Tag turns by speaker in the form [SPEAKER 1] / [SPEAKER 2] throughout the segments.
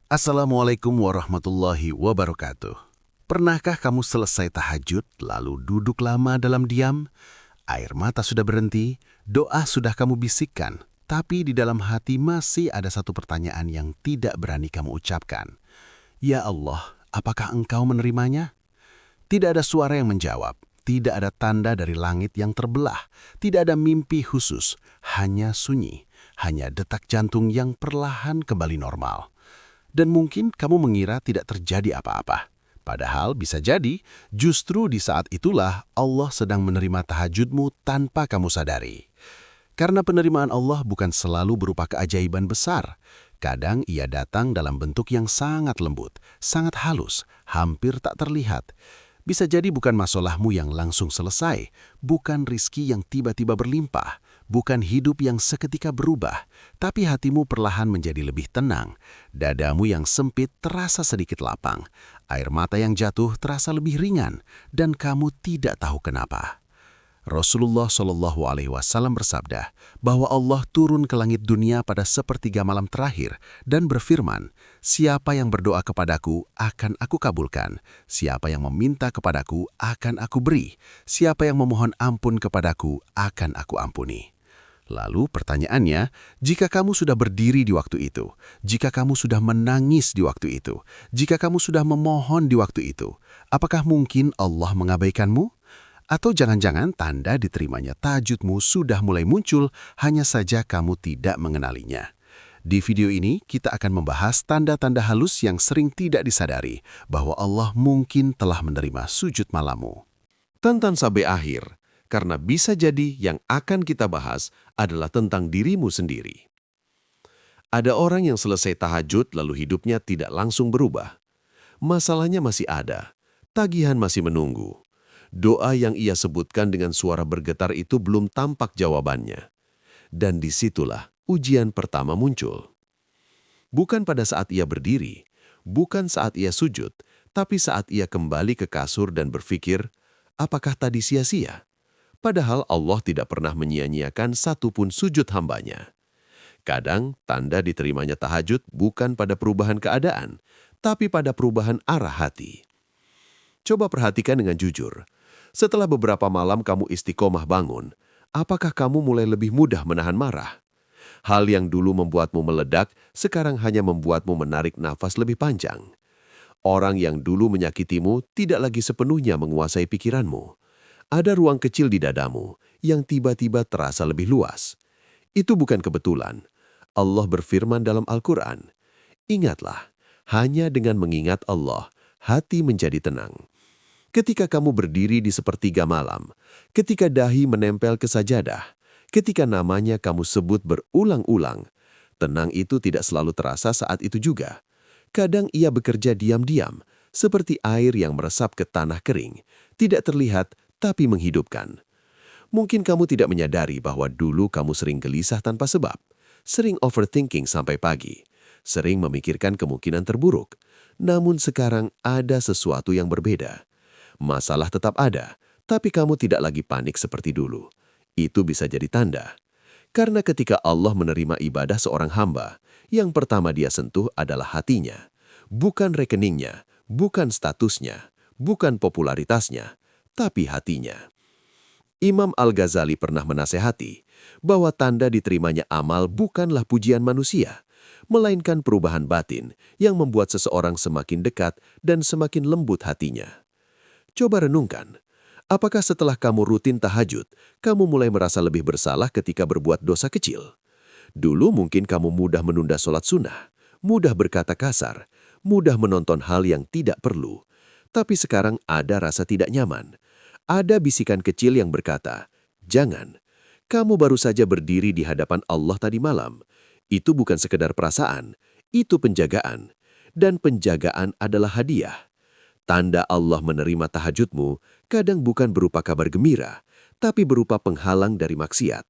[SPEAKER 1] Assalamualaikum warahmatullahi wabarakatuh. Pernahkah kamu selesai tahajud lalu duduk lama dalam diam? Air mata sudah berhenti, doa sudah kamu bisikkan, tapi di dalam hati masih ada satu pertanyaan yang tidak berani kamu ucapkan. Ya Allah, apakah Engkau menerimanya? Tidak ada suara yang menjawab, tidak ada tanda dari langit yang terbelah, tidak ada mimpi khusus, hanya sunyi, hanya detak jantung yang perlahan kembali normal. Dan mungkin kamu mengira tidak terjadi apa-apa. Padahal bisa jadi, justru di saat itulah Allah sedang menerima tahajudmu tanpa kamu sadari. Karena penerimaan Allah bukan selalu berupa keajaiban besar. Kadang ia datang dalam bentuk yang sangat lembut, sangat halus, hampir tak terlihat. Bisa jadi bukan masalahmu yang langsung selesai, bukan rizki yang tiba-tiba berlimpah, bukan hidup yang seketika berubah, tapi hatimu perlahan menjadi lebih tenang, dadamu yang sempit terasa sedikit lapang, air mata yang jatuh terasa lebih ringan, dan kamu tidak tahu kenapa. Rasulullah SAW bersabda bahwa Allah turun ke langit dunia pada sepertiga malam terakhir dan berfirman, "Siapa yang berdoa kepadaku akan aku kabulkan, siapa yang meminta kepadaku akan aku beri, siapa yang memohon ampun kepadaku akan aku ampuni." Lalu pertanyaannya, jika kamu sudah berdiri di waktu itu, jika kamu sudah menangis di waktu itu, jika kamu sudah memohon di waktu itu, apakah mungkin Allah mengabaikanmu? Atau jangan-jangan tanda diterimanya tahajudmu sudah mulai muncul, hanya saja kamu tidak mengenalinya. Di video ini, kita akan membahas tanda-tanda halus yang sering tidak disadari bahwa Allah mungkin telah menerima sujud malammu.
[SPEAKER 2] Tonton sampai akhir, karena bisa jadi yang akan kita bahas adalah tentang dirimu sendiri. Ada orang yang selesai tahajud lalu hidupnya tidak langsung berubah. Masalahnya masih ada, tagihan masih menunggu. Doa yang ia sebutkan dengan suara bergetar itu belum tampak jawabannya. Dan disitulah ujian pertama muncul. Bukan pada saat ia berdiri, bukan saat ia sujud, tapi saat ia kembali ke kasur dan berpikir, apakah tadi sia-sia? Padahal Allah tidak pernah menyia-nyiakan satupun sujud hambanya. Kadang tanda diterimanya tahajud bukan pada perubahan keadaan, tapi pada perubahan arah hati. Coba perhatikan dengan jujur. Setelah beberapa malam kamu istiqomah bangun, apakah kamu mulai lebih mudah menahan marah? Hal yang dulu membuatmu meledak, sekarang hanya membuatmu menarik nafas lebih panjang. Orang yang dulu menyakitimu tidak lagi sepenuhnya menguasai pikiranmu. Ada ruang kecil di dadamu yang tiba-tiba terasa lebih luas. Itu bukan kebetulan. Allah berfirman dalam Al-Quran, "Ingatlah, hanya dengan mengingat Allah, hati menjadi tenang." Ketika kamu berdiri di sepertiga malam, ketika dahi menempel ke sajadah, ketika namanya kamu sebut berulang-ulang, tenang itu tidak selalu terasa saat itu juga. Kadang ia bekerja diam-diam, seperti air yang meresap ke tanah kering, tidak terlihat tapi menghidupkan. Mungkin kamu tidak menyadari bahwa dulu kamu sering gelisah tanpa sebab, sering overthinking sampai pagi, sering memikirkan kemungkinan terburuk. Namun sekarang ada sesuatu yang berbeda. Masalah tetap ada, tapi kamu tidak lagi panik seperti dulu. Itu bisa jadi tanda. Karena ketika Allah menerima ibadah seorang hamba, yang pertama dia sentuh adalah hatinya. Bukan rekeningnya, bukan statusnya, bukan popularitasnya, tapi hatinya. Imam Al-Ghazali pernah menasehati bahwa tanda diterimanya amal bukanlah pujian manusia, melainkan perubahan batin yang membuat seseorang semakin dekat dan semakin lembut hatinya. Coba renungkan, apakah setelah kamu rutin tahajud, kamu mulai merasa lebih bersalah ketika berbuat dosa kecil? Dulu mungkin kamu mudah menunda sholat sunnah, mudah berkata kasar, mudah menonton hal yang tidak perlu. Tapi sekarang ada rasa tidak nyaman. Ada bisikan kecil yang berkata, "Jangan, kamu baru saja berdiri di hadapan Allah tadi malam. Itu bukan sekedar perasaan, itu penjagaan. Dan penjagaan adalah hadiah." Tanda Allah menerima tahajudmu kadang bukan berupa kabar gembira, tapi berupa penghalang dari maksiat.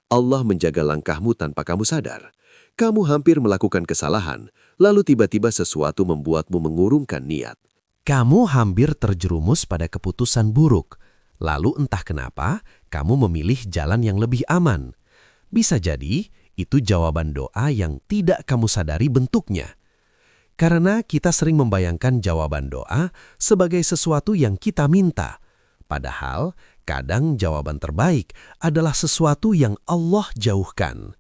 [SPEAKER 2] Allah menjaga langkahmu tanpa kamu sadar. Kamu hampir melakukan kesalahan, lalu tiba-tiba sesuatu membuatmu mengurungkan niat.
[SPEAKER 3] Kamu hampir terjerumus pada keputusan buruk, lalu entah kenapa kamu memilih jalan yang lebih aman. Bisa jadi itu jawaban doa yang tidak kamu sadari bentuknya. Karena kita sering membayangkan jawaban doa sebagai sesuatu yang kita minta. Padahal, kadang jawaban terbaik adalah sesuatu yang Allah jauhkan.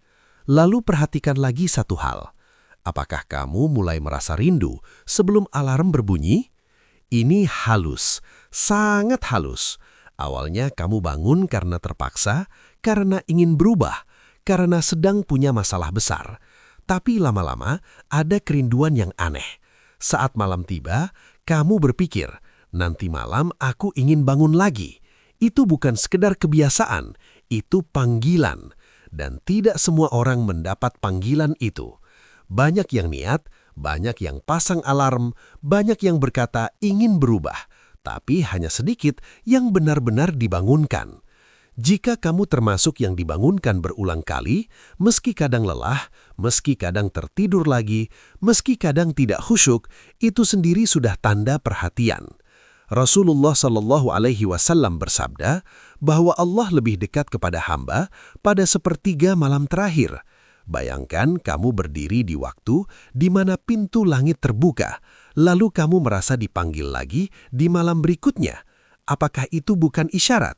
[SPEAKER 3] Lalu perhatikan lagi satu hal. Apakah kamu mulai merasa rindu sebelum alarm berbunyi? Ini halus, sangat halus. Awalnya kamu bangun karena terpaksa, karena ingin berubah, karena sedang punya masalah besar. Tapi lama-lama ada kerinduan yang aneh. Saat malam tiba, kamu berpikir, nanti malam aku ingin bangun lagi. Itu bukan sekedar kebiasaan, itu panggilan. Dan tidak semua orang mendapat panggilan itu. Banyak yang niat, banyak yang pasang alarm, banyak yang berkata ingin berubah, tapi hanya sedikit yang benar-benar dibangunkan. Jika kamu termasuk yang dibangunkan berulang kali, meski kadang lelah, meski kadang tertidur lagi, meski kadang tidak khusyuk, itu sendiri sudah tanda perhatian. Rasulullah Shallallahu Alaihi Wasallam bersabda bahwa Allah lebih dekat kepada hamba pada sepertiga malam terakhir. Bayangkan kamu berdiri di waktu di mana pintu langit terbuka, lalu kamu merasa dipanggil lagi di malam berikutnya. Apakah itu bukan isyarat?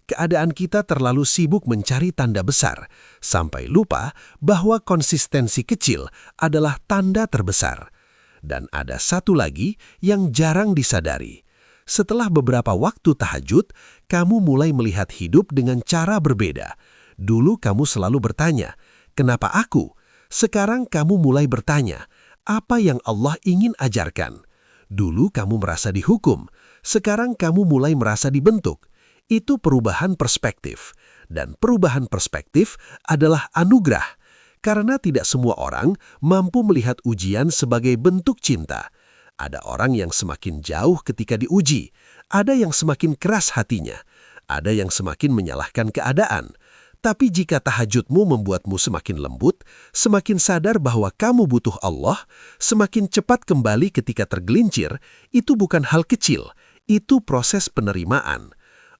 [SPEAKER 3] Keadaan kita terlalu sibuk mencari tanda besar, sampai lupa bahwa konsistensi kecil adalah tanda terbesar. Dan ada satu lagi yang jarang disadari. Setelah beberapa waktu tahajud, kamu mulai melihat hidup dengan cara berbeda. Dulu kamu selalu bertanya, "Kenapa aku?" Sekarang kamu mulai bertanya, "Apa yang Allah ingin ajarkan?" Dulu kamu merasa dihukum, sekarang kamu mulai merasa dibentuk. Itu perubahan perspektif. Dan perubahan perspektif adalah anugerah. Karena tidak semua orang mampu melihat ujian sebagai bentuk cinta. Ada orang yang semakin jauh ketika diuji. Ada yang semakin keras hatinya. Ada yang semakin menyalahkan keadaan. Tapi jika tahajudmu membuatmu semakin lembut, semakin sadar bahwa kamu butuh Allah, semakin cepat kembali ketika tergelincir, itu bukan hal kecil. Itu proses penerimaan.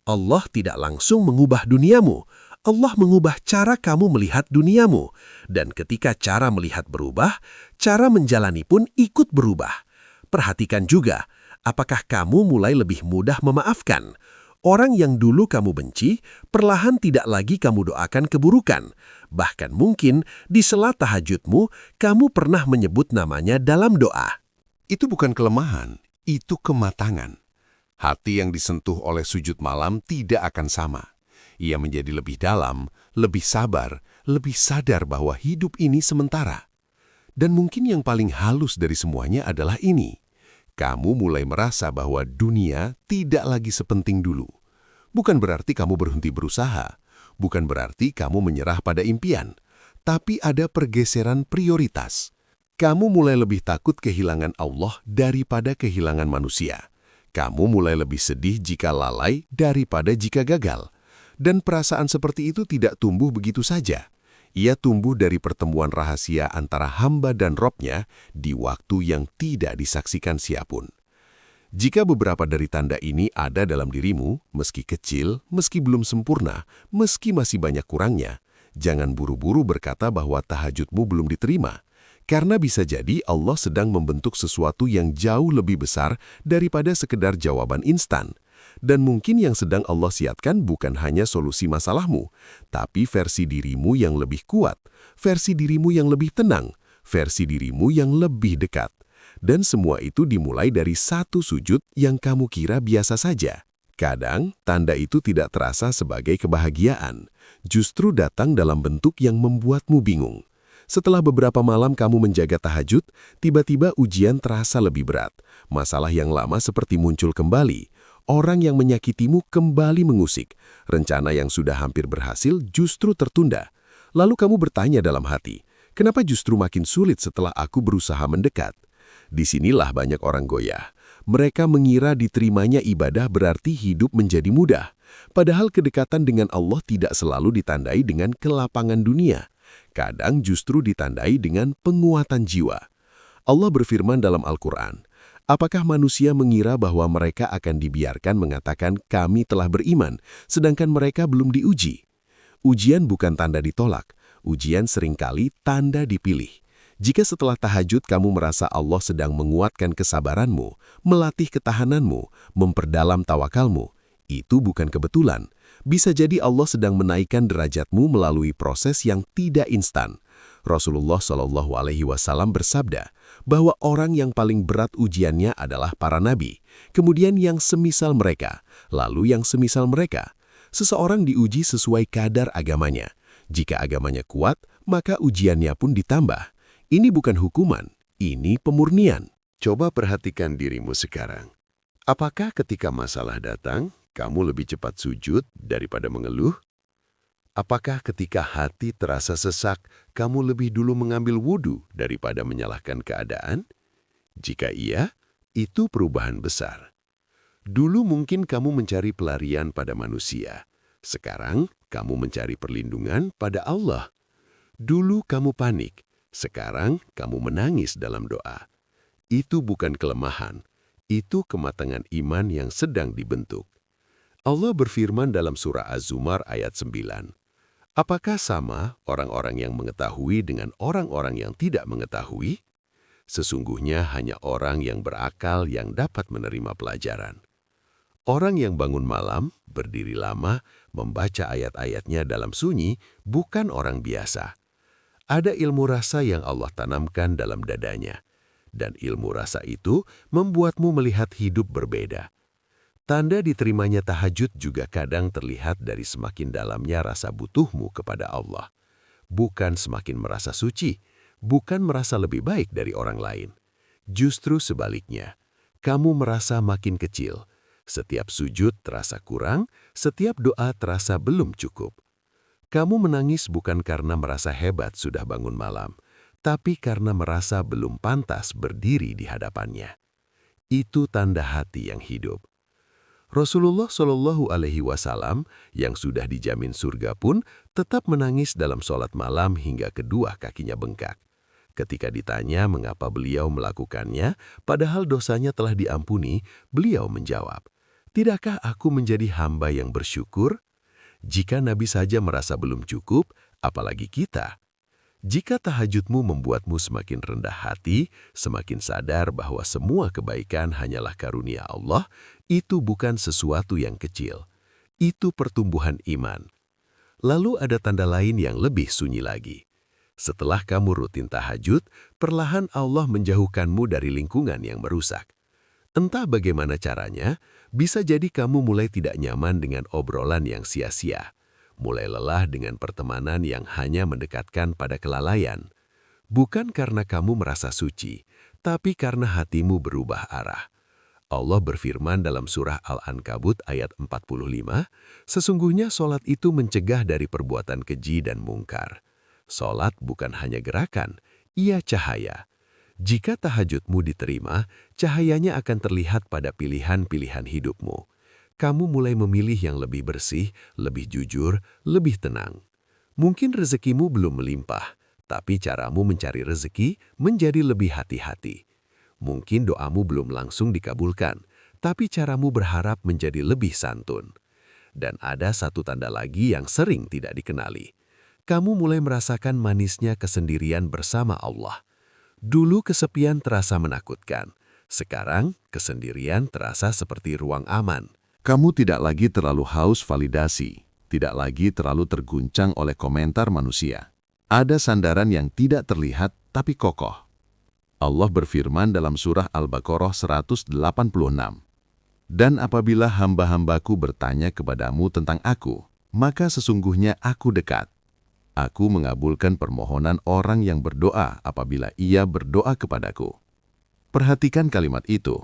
[SPEAKER 3] Allah tidak langsung mengubah duniamu. Allah mengubah cara kamu melihat duniamu. Dan ketika cara melihat berubah, cara menjalani pun ikut berubah. Perhatikan juga, apakah kamu mulai lebih mudah memaafkan? Orang yang dulu kamu benci, perlahan tidak lagi kamu doakan keburukan. Bahkan mungkin di sela tahajudmu, kamu pernah menyebut namanya dalam doa.
[SPEAKER 2] Itu bukan kelemahan, itu kematangan. Hati yang disentuh oleh sujud malam tidak akan sama. Ia menjadi lebih dalam, lebih sabar, lebih sadar bahwa hidup ini sementara. Dan mungkin yang paling halus dari semuanya adalah ini. Kamu mulai merasa bahwa dunia tidak lagi sepenting dulu. Bukan berarti kamu berhenti berusaha. Bukan berarti kamu menyerah pada impian. Tapi ada pergeseran prioritas. Kamu mulai lebih takut kehilangan Allah daripada kehilangan manusia. Kamu mulai lebih sedih jika lalai daripada jika gagal. Dan perasaan seperti itu tidak tumbuh begitu saja. Ia tumbuh dari pertemuan rahasia antara hamba dan Robnya di waktu yang tidak disaksikan siapun. Jika beberapa dari tanda ini ada dalam dirimu, meski kecil, meski belum sempurna, meski masih banyak kurangnya, jangan buru-buru berkata bahwa tahajudmu belum diterima. Karena bisa jadi Allah sedang membentuk sesuatu yang jauh lebih besar daripada sekedar jawaban instan. Dan mungkin yang sedang Allah siapkan bukan hanya solusi masalahmu, tapi versi dirimu yang lebih kuat, versi dirimu yang lebih tenang, versi dirimu yang lebih dekat. Dan semua itu dimulai dari satu sujud yang kamu kira biasa saja. Kadang, tanda itu tidak terasa sebagai kebahagiaan, justru datang dalam bentuk yang membuatmu bingung. Setelah beberapa malam kamu menjaga tahajud, tiba-tiba ujian terasa lebih berat. Masalah yang lama seperti muncul kembali. Orang yang menyakitimu kembali mengusik. Rencana yang sudah hampir berhasil justru tertunda. Lalu kamu bertanya dalam hati, kenapa justru makin sulit setelah aku berusaha mendekat? Disinilah banyak orang goyah. Mereka mengira diterimanya ibadah berarti hidup menjadi mudah. Padahal kedekatan dengan Allah tidak selalu ditandai dengan kelapangan dunia. Kadang justru ditandai dengan penguatan jiwa. Allah berfirman dalam Al-Quran, apakah manusia mengira bahwa mereka akan dibiarkan mengatakan kami telah beriman, sedangkan mereka belum diuji? Ujian bukan tanda ditolak, ujian seringkali tanda dipilih.
[SPEAKER 4] Jika setelah tahajud kamu merasa Allah sedang menguatkan kesabaranmu, melatih ketahananmu, memperdalam tawakalmu, itu bukan kebetulan. Bisa jadi Allah sedang menaikkan derajatmu melalui proses yang tidak instan. Rasulullah Shallallahu Alaihi Wasallam bersabda bahwa orang yang paling berat ujiannya adalah para nabi, kemudian yang semisal mereka, lalu yang semisal mereka. Seseorang diuji sesuai kadar agamanya. Jika agamanya kuat, maka ujiannya pun ditambah. Ini bukan hukuman, ini pemurnian.
[SPEAKER 1] Coba perhatikan dirimu sekarang. Apakah ketika masalah datang, kamu lebih cepat sujud daripada mengeluh? Apakah ketika hati terasa sesak, kamu lebih dulu mengambil wudhu daripada menyalahkan keadaan? Jika iya, itu perubahan besar. Dulu mungkin kamu mencari pelarian pada manusia. Sekarang, kamu mencari perlindungan pada Allah. Dulu kamu panik. Sekarang, kamu menangis dalam doa. Itu bukan kelemahan. Itu kematangan iman yang sedang dibentuk. Allah berfirman dalam surah Az-Zumar ayat 9. Apakah sama orang-orang yang mengetahui dengan orang-orang yang tidak mengetahui? Sesungguhnya hanya orang yang berakal yang dapat menerima pelajaran. Orang yang bangun malam, berdiri lama, membaca ayat-ayatnya dalam sunyi, bukan orang biasa. Ada ilmu rasa yang Allah tanamkan dalam dadanya. Dan ilmu rasa itu membuatmu melihat hidup berbeda. Tanda diterimanya tahajud juga kadang terlihat dari semakin dalamnya rasa butuhmu kepada Allah. Bukan semakin merasa suci, bukan merasa lebih baik dari orang lain. Justru sebaliknya, kamu merasa makin kecil. Setiap sujud terasa kurang, setiap doa terasa belum cukup. Kamu menangis bukan karena merasa hebat sudah bangun malam, tapi karena merasa belum pantas berdiri di hadapannya. Itu tanda hati yang hidup. Rasulullah Shallallahu Alaihi Wasallam yang sudah dijamin surga pun tetap menangis dalam sholat malam hingga kedua kakinya bengkak. Ketika ditanya mengapa beliau melakukannya, padahal dosanya telah diampuni, beliau menjawab, "Tidakkah aku menjadi hamba yang bersyukur? Jika Nabi saja merasa belum cukup, apalagi kita." Jika tahajudmu membuatmu semakin rendah hati, semakin sadar bahwa semua kebaikan hanyalah karunia Allah, itu bukan sesuatu yang kecil. Itu pertumbuhan iman. Lalu ada tanda lain yang lebih sunyi lagi. Setelah kamu rutin tahajud, perlahan Allah menjauhkanmu dari lingkungan yang merusak. Entah bagaimana caranya, bisa jadi kamu mulai tidak nyaman dengan obrolan yang sia-sia. Mulai lelah dengan pertemanan yang hanya mendekatkan pada kelalaian. Bukan karena kamu merasa suci, tapi karena hatimu berubah arah. Allah berfirman dalam surah Al-Ankabut ayat 45, sesungguhnya sholat itu mencegah dari perbuatan keji dan mungkar. Sholat bukan hanya gerakan, ia cahaya. Jika tahajudmu diterima, cahayanya akan terlihat pada pilihan-pilihan hidupmu. Kamu mulai memilih yang lebih bersih, lebih jujur, lebih tenang. Mungkin rezekimu belum melimpah, tapi caramu mencari rezeki menjadi lebih hati-hati. Mungkin doamu belum langsung dikabulkan, tapi caramu berharap menjadi lebih santun. Dan ada satu tanda lagi yang sering tidak dikenali. Kamu mulai merasakan manisnya kesendirian bersama Allah. Dulu kesepian terasa menakutkan. Sekarang kesendirian terasa seperti ruang aman.
[SPEAKER 4] Kamu tidak lagi terlalu haus validasi, tidak lagi terlalu terguncang oleh komentar manusia. Ada sandaran yang tidak terlihat tapi kokoh. Allah berfirman dalam surah Al-Baqarah 186. Dan apabila hamba-hambaku bertanya kepadamu tentang aku, maka sesungguhnya aku dekat. Aku mengabulkan permohonan orang yang berdoa apabila ia berdoa kepadaku. Perhatikan kalimat itu.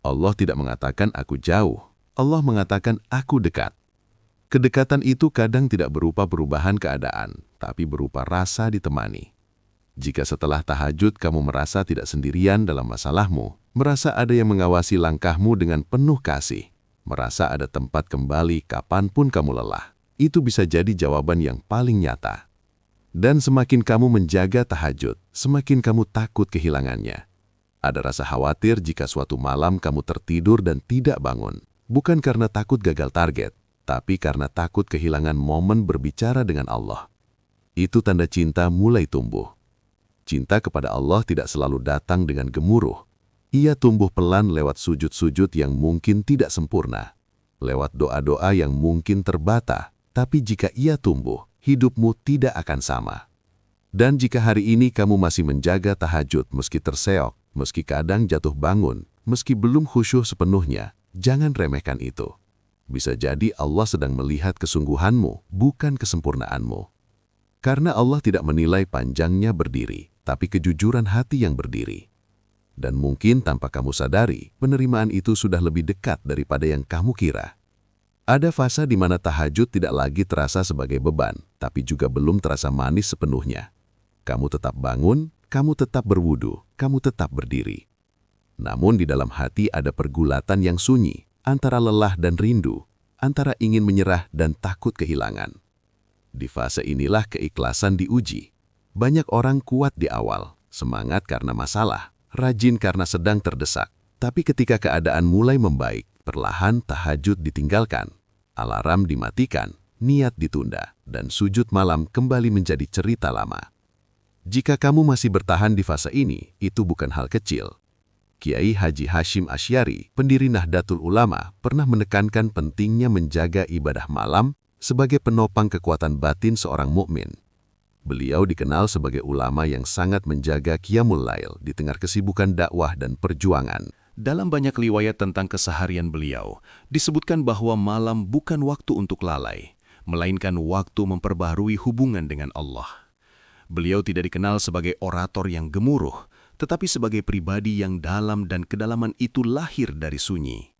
[SPEAKER 4] Allah tidak mengatakan aku jauh. Allah mengatakan aku dekat. Kedekatan itu kadang tidak berupa perubahan keadaan, tapi berupa rasa ditemani. Jika setelah tahajud kamu merasa tidak sendirian dalam masalahmu, merasa ada yang mengawasi langkahmu dengan penuh kasih, merasa ada tempat kembali kapanpun kamu lelah, itu bisa jadi jawaban yang paling nyata. Dan semakin kamu menjaga tahajud, semakin kamu takut kehilangannya. Ada rasa khawatir jika suatu malam kamu tertidur dan tidak bangun. Bukan karena takut gagal target, tapi karena takut kehilangan momen berbicara dengan Allah. Itu tanda cinta mulai tumbuh. Cinta kepada Allah tidak selalu datang dengan gemuruh. Ia tumbuh pelan lewat sujud-sujud yang mungkin tidak sempurna, lewat doa-doa yang mungkin terbata, tapi jika ia tumbuh, hidupmu tidak akan sama. Dan jika hari ini kamu masih menjaga tahajud meski terseok, meski kadang jatuh bangun, meski belum khusyuk sepenuhnya, jangan remehkan itu. Bisa jadi Allah sedang melihat kesungguhanmu, bukan kesempurnaanmu. Karena Allah tidak menilai panjangnya berdiri, tapi kejujuran hati yang berdiri. Dan mungkin tanpa kamu sadari, penerimaan itu sudah lebih dekat daripada yang kamu kira. Ada fase di mana tahajud tidak lagi terasa sebagai beban, tapi juga belum terasa manis sepenuhnya. Kamu tetap bangun, kamu tetap berwudu, kamu tetap berdiri. Namun di dalam hati ada pergulatan yang sunyi, antara lelah dan rindu, antara ingin menyerah dan takut kehilangan. Di fase inilah keikhlasan diuji. Banyak orang kuat di awal, semangat karena masalah, rajin karena sedang terdesak. Tapi ketika keadaan mulai membaik, perlahan tahajud ditinggalkan, alarm dimatikan, niat ditunda, dan sujud malam kembali menjadi cerita lama. Jika kamu masih bertahan di fase ini, itu bukan hal kecil. Kiai Haji Hashim Asy'ari, pendiri Nahdlatul Ulama, pernah menekankan pentingnya menjaga ibadah malam sebagai penopang kekuatan batin seorang mukmin. Beliau dikenal sebagai ulama yang sangat menjaga qiyamul lail di tengah kesibukan dakwah dan perjuangan.
[SPEAKER 5] Dalam banyak riwayat tentang keseharian beliau, disebutkan bahwa malam bukan waktu untuk lalai, melainkan waktu memperbaharui hubungan dengan Allah. Beliau tidak dikenal sebagai orator yang gemuruh, tetapi sebagai pribadi yang dalam dan kedalaman itu lahir dari sunyi.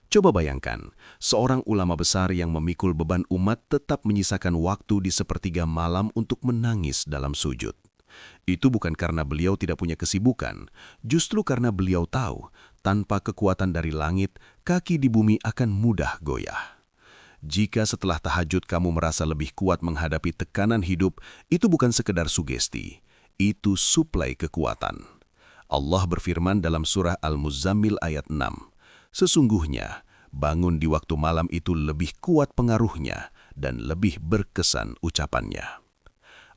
[SPEAKER 5] Coba bayangkan, seorang ulama besar yang memikul beban umat tetap menyisakan waktu di sepertiga malam untuk menangis dalam sujud. Itu bukan karena beliau tidak punya kesibukan, justru karena beliau tahu, tanpa kekuatan dari langit, kaki di bumi akan mudah goyah. Jika setelah tahajud kamu merasa lebih kuat menghadapi tekanan hidup, itu bukan sekedar sugesti, itu suplai kekuatan. Allah berfirman dalam surah Al-Muzammil ayat 6, "Sesungguhnya, bangun di waktu malam itu lebih kuat pengaruhnya dan lebih berkesan ucapannya."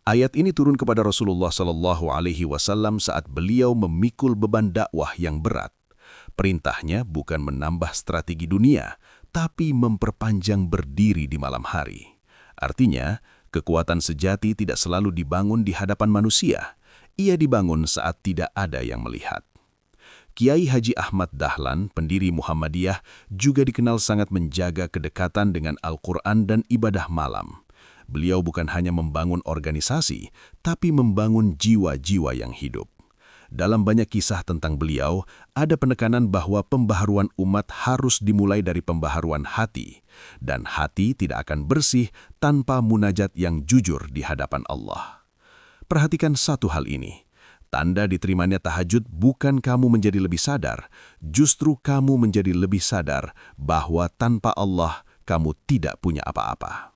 [SPEAKER 5] Ayat ini turun kepada Rasulullah SAW saat beliau memikul beban dakwah yang berat. Perintahnya bukan menambah strategi dunia, tapi memperpanjang berdiri di malam hari. Artinya, kekuatan sejati tidak selalu dibangun di hadapan manusia. Ia dibangun saat tidak ada yang melihat. Kiai Haji Ahmad Dahlan, pendiri Muhammadiyah, juga dikenal sangat menjaga kedekatan dengan Al-Quran dan ibadah malam. Beliau bukan hanya membangun organisasi, tapi membangun jiwa-jiwa yang hidup. Dalam banyak kisah tentang beliau, ada penekanan bahwa pembaharuan umat harus dimulai dari pembaharuan hati, dan hati tidak akan bersih tanpa munajat yang jujur di hadapan Allah. Perhatikan satu hal ini. Tanda diterimanya tahajud bukan kamu menjadi lebih sadar, justru kamu menjadi lebih sadar bahwa tanpa Allah kamu tidak punya apa-apa.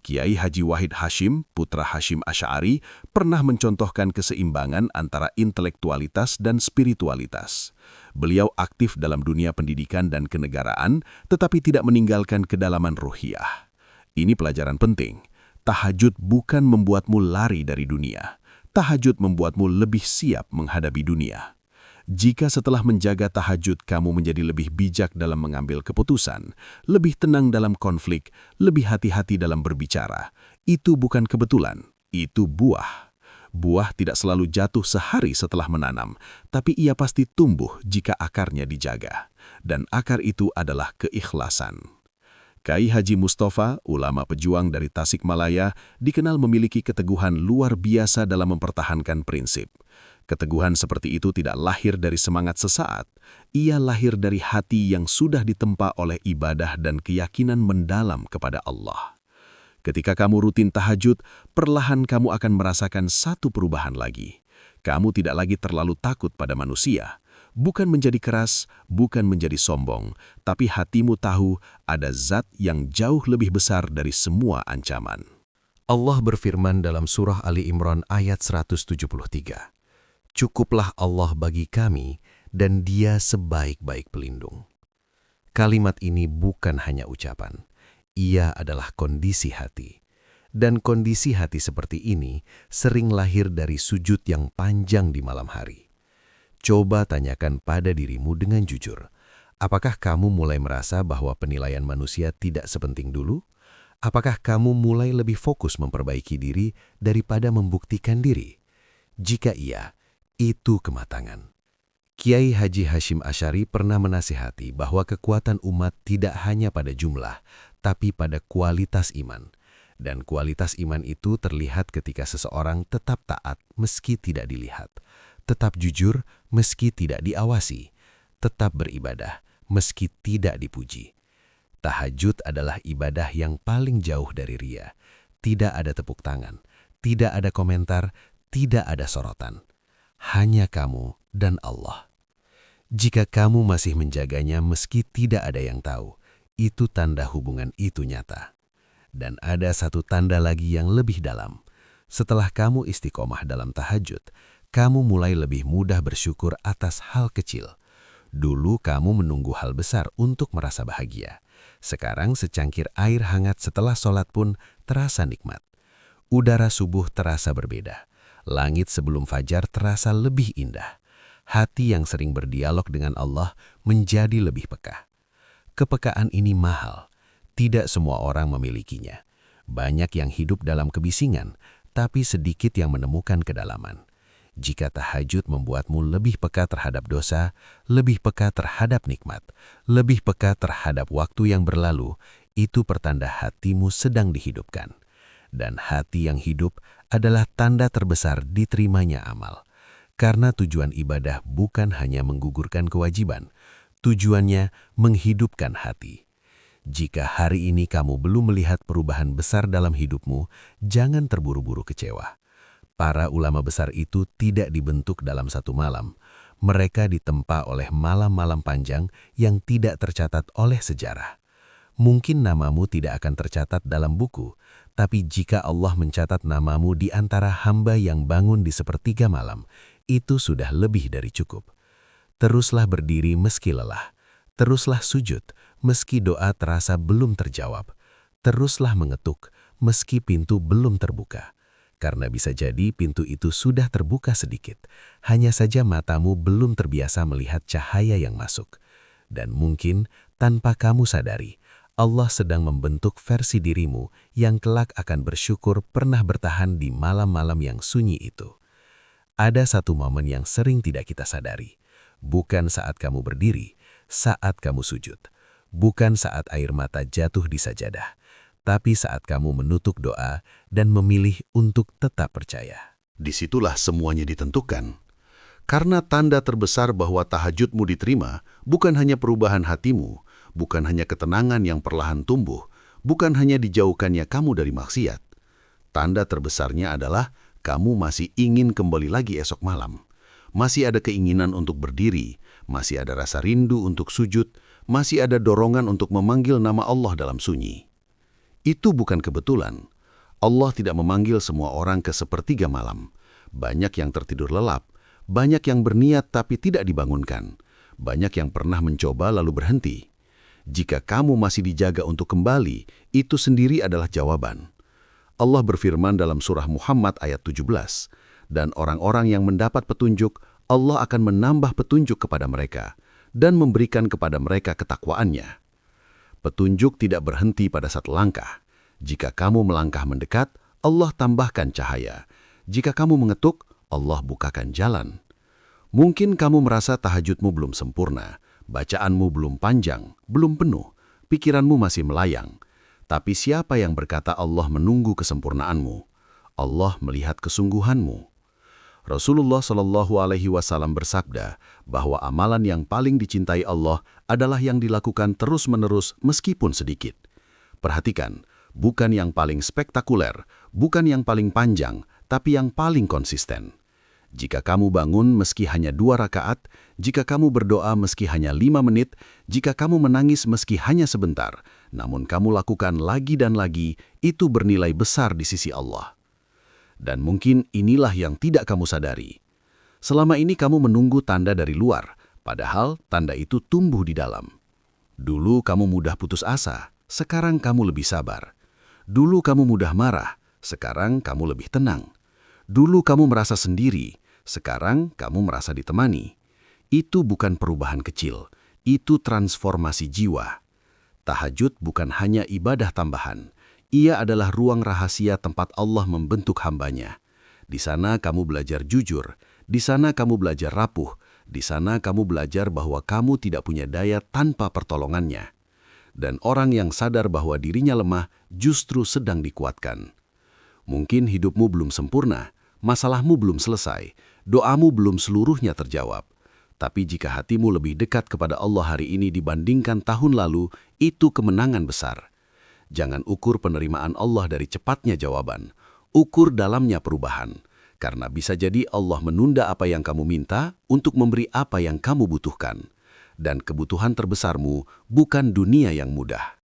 [SPEAKER 5] Kiai Haji Wahid Hashim, putra Hashim Asy'ari, pernah mencontohkan keseimbangan antara intelektualitas dan spiritualitas. Beliau aktif dalam dunia pendidikan dan kenegaraan, tetapi tidak meninggalkan kedalaman ruhiyah. Ini pelajaran penting. Tahajud bukan membuatmu lari dari dunia. Tahajud membuatmu lebih siap menghadapi dunia. Jika setelah menjaga tahajud kamu menjadi lebih bijak dalam mengambil keputusan, lebih tenang dalam konflik, lebih hati-hati dalam berbicara, itu bukan kebetulan, itu buah. Buah tidak selalu jatuh sehari setelah menanam, tapi ia pasti tumbuh jika akarnya dijaga. Dan akar itu adalah keikhlasan. Kiai Haji Mustafa, ulama pejuang dari Tasikmalaya, dikenal memiliki keteguhan luar biasa dalam mempertahankan prinsip. Keteguhan seperti itu tidak lahir dari semangat sesaat, ia lahir dari hati yang sudah ditempa oleh ibadah dan keyakinan mendalam kepada Allah. Ketika kamu rutin tahajud, perlahan kamu akan merasakan satu perubahan lagi. Kamu tidak lagi terlalu takut pada manusia. Bukan menjadi keras, bukan menjadi sombong, tapi hatimu tahu ada zat yang jauh lebih besar dari semua ancaman.
[SPEAKER 3] Allah berfirman dalam surah Ali Imran ayat 173, "Cukuplah Allah bagi kami, dan Dia sebaik-baik pelindung." Kalimat ini bukan hanya ucapan, ia adalah kondisi hati. Dan kondisi hati seperti ini sering lahir dari sujud yang panjang di malam hari. Coba tanyakan pada dirimu dengan jujur. Apakah kamu mulai merasa bahwa penilaian manusia tidak sepenting dulu? Apakah kamu mulai lebih fokus memperbaiki diri daripada membuktikan diri? Jika iya, itu kematangan. Kiai Haji Hashim Asy'ari pernah menasihati bahwa kekuatan umat tidak hanya pada jumlah, tapi pada kualitas iman. Dan kualitas iman itu terlihat ketika seseorang tetap taat meski tidak dilihat, tetap jujur meski tidak diawasi, tetap beribadah meski tidak dipuji. Tahajud adalah ibadah yang paling jauh dari ria. Tidak ada tepuk tangan, tidak ada komentar, tidak ada sorotan. Hanya kamu dan Allah. Jika kamu masih menjaganya meski tidak ada yang tahu, itu tanda hubungan itu nyata. Dan ada satu tanda lagi yang lebih dalam. Setelah kamu istiqomah dalam tahajud, kamu mulai lebih mudah bersyukur atas hal kecil. Dulu kamu menunggu hal besar untuk merasa bahagia. Sekarang secangkir air hangat setelah sholat pun terasa nikmat. Udara subuh terasa berbeda. Langit sebelum fajar terasa lebih indah. Hati yang sering berdialog dengan Allah menjadi lebih peka. Kepekaan ini mahal. Tidak semua orang memilikinya. Banyak yang hidup dalam kebisingan, tapi sedikit yang menemukan kedalaman. Jika tahajud membuatmu lebih peka terhadap dosa, lebih peka terhadap nikmat, lebih peka terhadap waktu yang berlalu, itu pertanda hatimu sedang dihidupkan. Dan hati yang hidup adalah tanda terbesar diterimanya amal. Karena tujuan ibadah bukan hanya menggugurkan kewajiban, tujuannya menghidupkan hati. Jika hari ini kamu belum melihat perubahan besar dalam hidupmu, jangan terburu-buru kecewa. Para ulama besar itu tidak dibentuk dalam satu malam. Mereka ditempa oleh malam-malam panjang yang tidak tercatat oleh sejarah. Mungkin namamu tidak akan tercatat dalam buku, tapi jika Allah mencatat namamu di antara hamba yang bangun di sepertiga malam, itu sudah lebih dari cukup. Teruslah berdiri meski lelah. Teruslah sujud meski doa terasa belum terjawab. Teruslah mengetuk meski pintu belum terbuka. Karena bisa jadi pintu itu sudah terbuka sedikit. Hanya saja matamu belum terbiasa melihat cahaya yang masuk. Dan mungkin tanpa kamu sadari, Allah sedang membentuk versi dirimu yang kelak akan bersyukur pernah bertahan di malam-malam yang sunyi itu. Ada satu momen yang sering tidak kita sadari. Bukan saat kamu berdiri, saat kamu sujud. Bukan saat air mata jatuh di sajadah, tapi saat kamu menutup doa dan memilih untuk tetap percaya.
[SPEAKER 1] Disitulah semuanya ditentukan. Karena tanda terbesar bahwa tahajudmu diterima bukan hanya perubahan hatimu, bukan hanya ketenangan yang perlahan tumbuh, bukan hanya dijauhkannya kamu dari maksiat. Tanda terbesarnya adalah kamu masih ingin kembali lagi esok malam. Masih ada keinginan untuk berdiri, masih ada rasa rindu untuk sujud, masih ada dorongan untuk memanggil nama Allah dalam sunyi. Itu bukan kebetulan. Allah tidak memanggil semua orang ke sepertiga malam. Banyak yang tertidur lelap, banyak yang berniat tapi tidak dibangunkan, banyak yang pernah mencoba lalu berhenti. Jika kamu masih dijaga untuk kembali, itu sendiri adalah jawaban. Allah berfirman dalam surah Muhammad ayat 17, dan orang-orang yang mendapat petunjuk, Allah akan menambah petunjuk kepada mereka dan memberikan kepada mereka ketakwaannya. Petunjuk tidak berhenti pada satu langkah. Jika kamu melangkah mendekat, Allah tambahkan cahaya. Jika kamu mengetuk, Allah bukakan jalan. Mungkin kamu merasa tahajudmu belum sempurna, bacaanmu belum panjang, belum penuh, pikiranmu masih melayang. Tapi siapa yang berkata Allah menunggu kesempurnaanmu? Allah melihat kesungguhanmu. Rasulullah SAW bersabda bahwa amalan yang paling dicintai Allah adalah yang dilakukan terus-menerus meskipun sedikit. Perhatikan, bukan yang paling spektakuler, bukan yang paling panjang, tapi yang paling konsisten. Jika kamu bangun meski hanya 2 rakaat, jika kamu berdoa meski hanya 5 menit, jika kamu menangis meski hanya sebentar, namun kamu lakukan lagi dan lagi, itu bernilai besar di sisi Allah. Dan mungkin inilah yang tidak kamu sadari. Selama ini kamu menunggu tanda dari luar, padahal tanda itu tumbuh di dalam. Dulu kamu mudah putus asa, sekarang kamu lebih sabar. Dulu kamu mudah marah, sekarang kamu lebih tenang. Dulu kamu merasa sendiri, sekarang kamu merasa ditemani. Itu bukan perubahan kecil, itu transformasi jiwa. Tahajud bukan hanya ibadah tambahan, ia adalah ruang rahasia tempat Allah membentuk hambanya. Di sana kamu belajar jujur, di sana kamu belajar rapuh, di sana kamu belajar bahwa kamu tidak punya daya tanpa pertolongannya. Dan orang yang sadar bahwa dirinya lemah justru sedang dikuatkan. Mungkin hidupmu belum sempurna, masalahmu belum selesai, doamu belum seluruhnya terjawab. Tapi jika hatimu lebih dekat kepada Allah hari ini dibandingkan tahun lalu, itu kemenangan besar. Jangan ukur penerimaan Allah dari cepatnya jawaban, ukur dalamnya perubahan. Karena bisa jadi Allah menunda apa yang kamu minta untuk memberi apa yang kamu butuhkan. Dan kebutuhan terbesarmu bukan dunia yang mudah.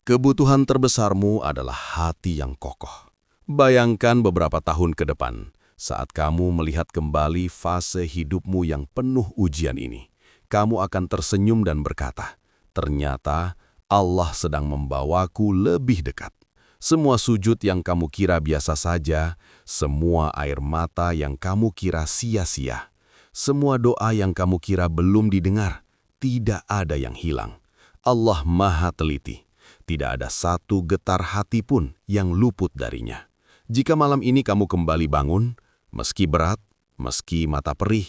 [SPEAKER 5] Kebutuhan terbesarmu adalah hati yang kokoh. Bayangkan beberapa tahun ke depan, saat kamu melihat kembali fase hidupmu yang penuh ujian ini. Kamu akan tersenyum dan berkata, ternyata Allah sedang membawaku lebih dekat. Semua sujud yang kamu kira biasa saja, semua air mata yang kamu kira sia-sia, semua doa yang kamu kira belum didengar, tidak ada yang hilang. Allah Maha Teliti. Tidak ada satu getar hati pun yang luput darinya. Jika malam ini kamu kembali bangun, meski berat, meski mata perih,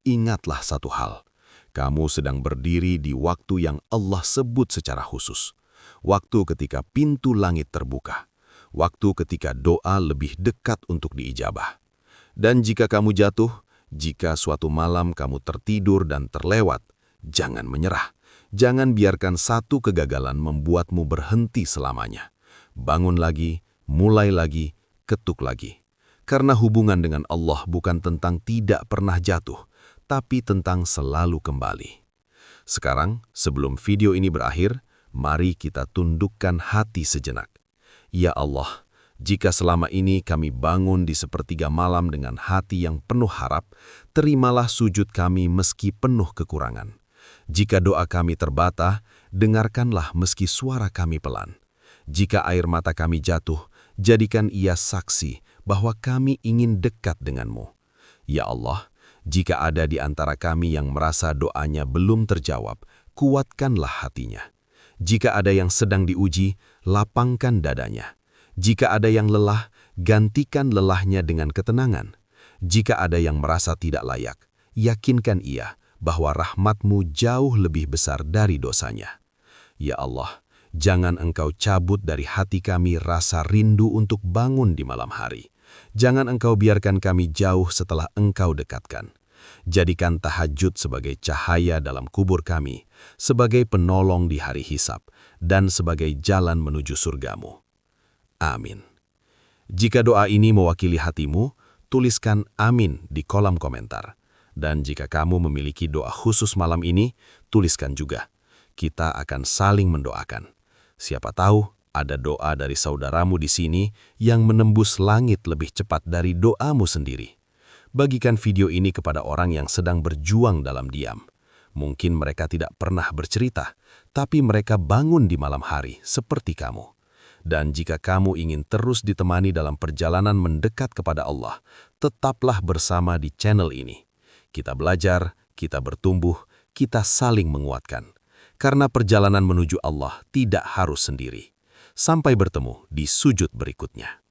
[SPEAKER 5] ingatlah satu hal. Kamu sedang berdiri di waktu yang Allah sebut secara khusus. Waktu ketika pintu langit terbuka. Waktu ketika doa lebih dekat untuk diijabah. Dan jika kamu jatuh, jika suatu malam kamu tertidur dan terlewat, jangan menyerah. Jangan biarkan satu kegagalan membuatmu berhenti selamanya. Bangun lagi, mulai lagi, ketuk lagi. Karena hubungan dengan Allah bukan tentang tidak pernah jatuh, tapi tentang selalu kembali. Sekarang, sebelum video ini berakhir, mari kita tundukkan hati sejenak. Ya Allah, jika selama ini kami bangun di sepertiga malam dengan hati yang penuh harap, terimalah sujud kami meski penuh kekurangan. Jika doa kami terbata, dengarkanlah meski suara kami pelan. Jika air mata kami jatuh, jadikan ia saksi bahwa kami ingin dekat denganmu. Ya Allah, jika ada di antara kami yang merasa doanya belum terjawab, kuatkanlah hatinya. Jika ada yang sedang diuji, lapangkan dadanya. Jika ada yang lelah, gantikan lelahnya dengan ketenangan. Jika ada yang merasa tidak layak, yakinkan ia bahwa rahmat-Mu jauh lebih besar dari dosanya. Ya Allah, jangan Engkau cabut dari hati kami rasa rindu untuk bangun di malam hari. Jangan Engkau biarkan kami jauh setelah Engkau dekatkan. Jadikan tahajud sebagai cahaya dalam kubur kami, sebagai penolong di hari hisab, dan sebagai jalan menuju surga-Mu. Amin. Jika doa ini mewakili hatimu, tuliskan amin di kolom komentar. Dan jika kamu memiliki doa khusus malam ini, tuliskan juga. Kita akan saling mendoakan. Siapa tahu ada doa dari saudaramu di sini yang menembus langit lebih cepat dari doamu sendiri. Bagikan video ini kepada orang yang sedang berjuang dalam diam. Mungkin mereka tidak pernah bercerita, tapi mereka bangun di malam hari seperti kamu. Dan jika kamu ingin terus ditemani dalam perjalanan mendekat kepada Allah, tetaplah bersama di channel ini. Kita belajar, kita bertumbuh, kita saling menguatkan. Karena perjalanan menuju Allah tidak harus sendiri. Sampai bertemu di sujud berikutnya.